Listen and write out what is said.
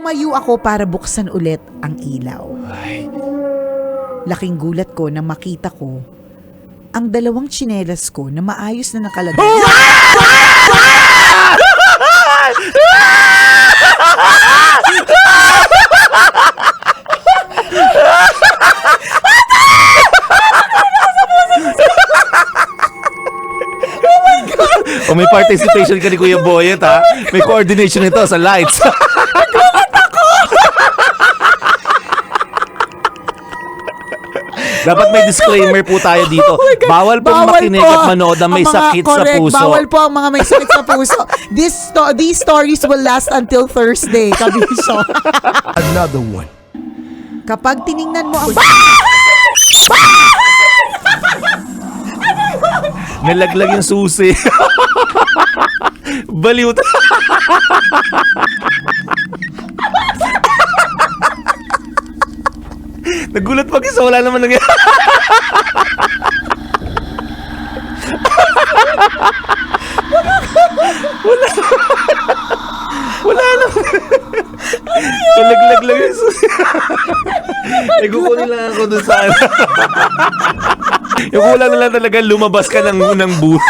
Tumayo ako para buksan ulit ang ilaw. Ay, Laking gulat ko na makita ko ang dalawang tsinelas ko na maayos na nakalagay. o may participation ka ni Kuya Boyet ha. May coordination nito sa lights. Dapat may disclaimer po tayo dito. Bawal pong makinig at manood na may sakit sa puso. Bawal po ang mga may sakit sa puso. These stories will last until Thursday, kabisyo. Another one. Kapag tiningnan mo ang... Nalaglag yung susi. Baliw. Nagulat pag isa, wala naman nangyari. Wala naman. Nalaglag lang yung susi. Kukunin lang ako dun sa ano. Yung kulang na lang talaga lumabas ka ng booth.